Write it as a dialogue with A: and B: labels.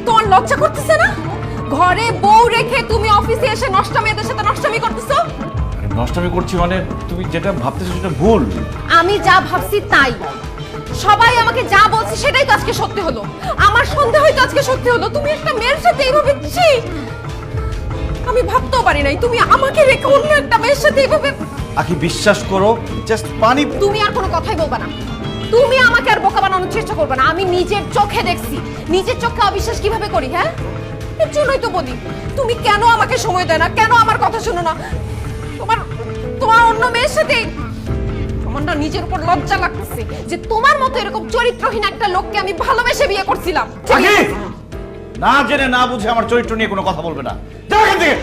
A: তোমার লজ্জা করতেছে না? ঘরে বউ রেখে তুমি অফিসে এসে নষ্টা মেয়েদের সাথে নষ্টামি করতেছো।
B: নষ্টামি করছি মানে তুমি যেটা ভাবতেছো সেটা ভুল।
A: আমি যা ভাবছি তাই, সবাই আমাকে যা বলছে সেটাই তো আজকে সত্যি হলো। আমার সন্দেহই তো আজকে সত্যি হলো। তুমি একটা মেয়ের সাথে এইভাবে, ছি, আমি ভাবতেও পারি নাই তুমি আমাকে রেখে অন্য একটা মেয়ের সাথে এইভাবে।
B: আখি বিশ্বাস করো, জাস্ট পানি।
A: তুমি আর কোনো কথাই বলবা না। তুমি আমাকে আর বোকা বানানোর চেষ্টা করবে না। আমি নিজের চোখে দেখছি, নিজের চোখে অবিশ্বাস কিভাবে করি। হ্যাঁ, এর জন্যই তো বলি তুমি কেন আমাকে সময় দেয় না, কেন আমার কথা শোনো না। তোমার তোমার অন্য মেয়ের সাথে আমার না নিজের উপর লজ্জা লাগতেছে যে তোমার মতো এরকম চরিত্রহীন একটা লোককে আমি ভালোবেসে বিয়ে করছিলাম।
B: আখি না জেনে না বুঝে আমার চরিত্র নিয়ে কোনো কথা বলবে না। যাও এখান থেকে।